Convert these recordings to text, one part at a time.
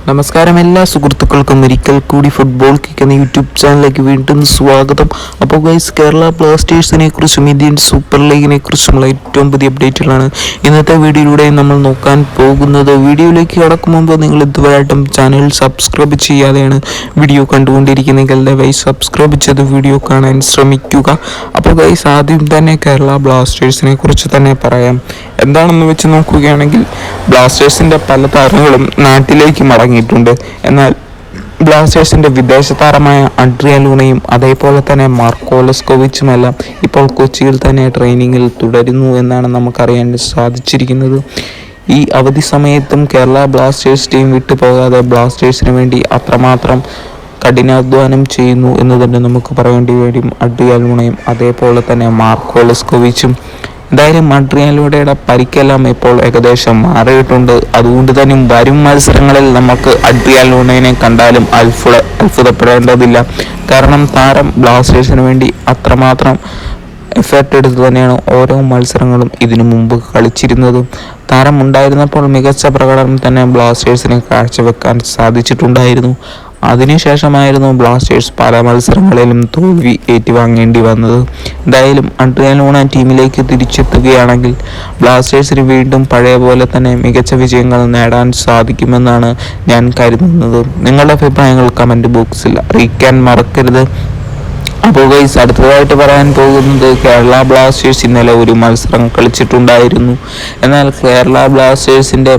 നമസ്കാരം എല്ലാ സുഹൃത്തുക്കൾക്കും ഒരിക്കൽ കൂടി ഫുട്ബോൾ കിക്ക് എന്ന യൂട്യൂബ് ചാനലിലേക്ക് വീണ്ടും സ്വാഗതം. അപ്പോൾ ഗൈസ്, കേരള ബ്ലാസ്റ്റേഴ്സിനെ കുറിച്ചും ഇന്ത്യൻ സൂപ്പർ ലീഗിനെ കുറിച്ചുമുള്ള ഏറ്റവും പുതിയ അപ്ഡേറ്റുകളാണ് ഇന്നത്തെ വീഡിയോയിലൂടെ നമ്മൾ നോക്കാൻ പോകുന്നത്. വീഡിയോയിലേക്ക് കടക്കും മുമ്പ് നിങ്ങൾ ഇതുവരെയായിട്ടും ചാനൽ സബ്സ്ക്രൈബ് ചെയ്യാതെയാണ് വീഡിയോ കണ്ടുകൊണ്ടിരിക്കുന്നെങ്കിൽ ദയവായി സബ്സ്ക്രൈബ് ചെയ്ത് വീഡിയോ കാണാൻ ശ്രമിക്കുക. അപ്പോൾ ഗൈസ്, ആദ്യം തന്നെ കേരള ബ്ലാസ്റ്റേഴ്സിനെ കുറിച്ച് തന്നെ പറയാം. എന്താണെന്ന് വെച്ച് നോക്കുകയാണെങ്കിൽ ബ്ലാസ്റ്റേഴ്സിൻ്റെ പല താരങ്ങളും നാട്ടിലേക്ക് മടങ്ങിയിട്ടുണ്ട്. എന്നാൽ ബ്ലാസ്റ്റേഴ്സിൻ്റെ വിദേശ താരമായ അഡ്രിയാൻ ലൂണയും അതേപോലെ തന്നെ മാർക്കോ ലെസ്കോവിച്ചുമെല്ലാം ഇപ്പോൾ കൊച്ചിയിൽ തന്നെ ട്രെയിനിങ്ങിൽ തുടരുന്നു എന്നാണ് നമുക്കറിയാൻ സാധിച്ചിരിക്കുന്നത്. ഈ അവധി സമയത്തും കേരള ബ്ലാസ്റ്റേഴ്സ് ടീം വിട്ടുപോകാതെ ബ്ലാസ്റ്റേഴ്സിന് വേണ്ടി അത്രമാത്രം കഠിനാധ്വാനം ചെയ്യുന്നു എന്ന് തന്നെ നമുക്ക് പറയേണ്ടി വരും. അഡ്രിയാൻ ലൂണയും അതേപോലെ തന്നെ മാർക്കോ ലെസ്കോവിച്ചും. എന്തായാലും അഡ്രിയാൻ ലൂണയുടെ പരിക്കെല്ലാം ഇപ്പോൾ ഏകദേശം മാറിയിട്ടുണ്ട്. അതുകൊണ്ട് തന്നെ വരും മത്സരങ്ങളിൽ നമുക്ക് അഡ്രിയാൻ ലൂണയെ കണ്ടാലും അത്ഭുതപ്പെടേണ്ടതില്ല. കാരണം താരം ബ്ലാസ്റ്റേഴ്സിന് വേണ്ടി അത്രമാത്രം എഫേർട്ട് എടുത്ത് തന്നെയാണ് ഓരോ മത്സരങ്ങളും ഇതിനു മുമ്പ് കളിച്ചിരുന്നത്. താരം ഉണ്ടായിരുന്നപ്പോൾ മികച്ച പ്രകടനം തന്നെ ബ്ലാസ്റ്റേഴ്സിന് കാഴ്ചവെക്കാൻ സാധിച്ചിട്ടുണ്ടായിരുന്നു. അതിനുശേഷമായിരുന്നു ബ്ലാസ്റ്റേഴ്സ് പല മത്സരങ്ങളിലും തോൽവി ഏറ്റുവാങ്ങേണ്ടി വന്നത്. എന്തായാലും അഡ്രിയാൻ ലൂണ ടീമിലേക്ക് തിരിച്ചെത്തുകയാണെങ്കിൽ ബ്ലാസ്റ്റേഴ്സിന് വീണ്ടും പഴയ പോലെ തന്നെ മികച്ച വിജയങ്ങൾ നേടാൻ സാധിക്കുമെന്നാണ് ഞാൻ കരുതുന്നത്. നിങ്ങളുടെ അഭിപ്രായങ്ങൾ കമൻറ്റ് ബോക്സിൽ അറിയിക്കാൻ മറക്കരുത്. അപ്പോൾ ഗൈസ്, അടുത്തതായിട്ട് പറയാൻ പോകുന്നത് കേരള ബ്ലാസ്റ്റേഴ്സ് ഇന്നലെ ഒരു മത്സരം കളിച്ചിട്ടുണ്ടായിരുന്നു. എന്നാൽ കേരള ബ്ലാസ്റ്റേഴ്സിൻ്റെ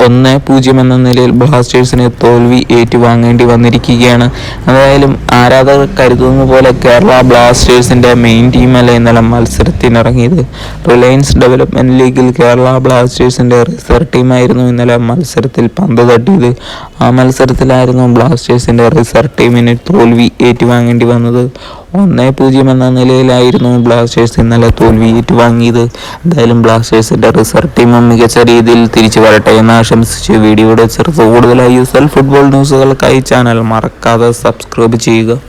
1-0 എന്ന നിലയിൽ ബ്ലാസ്റ്റേഴ്സിന് തോൽവി ഏറ്റുവാങ്ങേണ്ടി വന്നിരിക്കുകയാണ്. എന്തായാലും ആരാധകർ കരുതുന്ന പോലെ കേരള ബ്ലാസ്റ്റേഴ്സിൻ്റെ മെയിൻ ടീമല്ല ഇന്നലെ മത്സരത്തിനിറങ്ങിയത്. റിലയൻസ് ഡെവലപ്മെൻറ്റ് ലീഗിൽ കേരള ബ്ലാസ്റ്റേഴ്സിൻ്റെ റിസർവ് ടീമായിരുന്നു ഇന്നലെ മത്സരത്തിൽ പന്ത് തട്ടിയത്. ആ മത്സരത്തിലായിരുന്നു ബ്ലാസ്റ്റേഴ്സിൻ്റെ റിസർവ് ടീമിന് തോൽവി ഏറ്റുവാങ്ങേണ്ടി വന്നത്. 1-0 എന്ന നിലയിലായിരുന്നു ബ്ലാസ്റ്റേഴ്സ് ഇന്നലെ തോൽവി ഏറ്റുവാങ്ങിയത്. എന്തായാലും ബ്ലാസ്റ്റേഴ്സിൻ്റെ റിസർവ് ടീമും മികച്ച രീതിയിൽ തിരിച്ചു വരട്ടെ എന്ന് ആശംസിച്ച് വീഡിയോയുടെ ചെറുത് കൂടുതലായി ഫുട്ബോൾ ന്യൂസുകൾക്കായി ചാനൽ മറക്കാതെ സബ്സ്ക്രൈബ് ചെയ്യുക.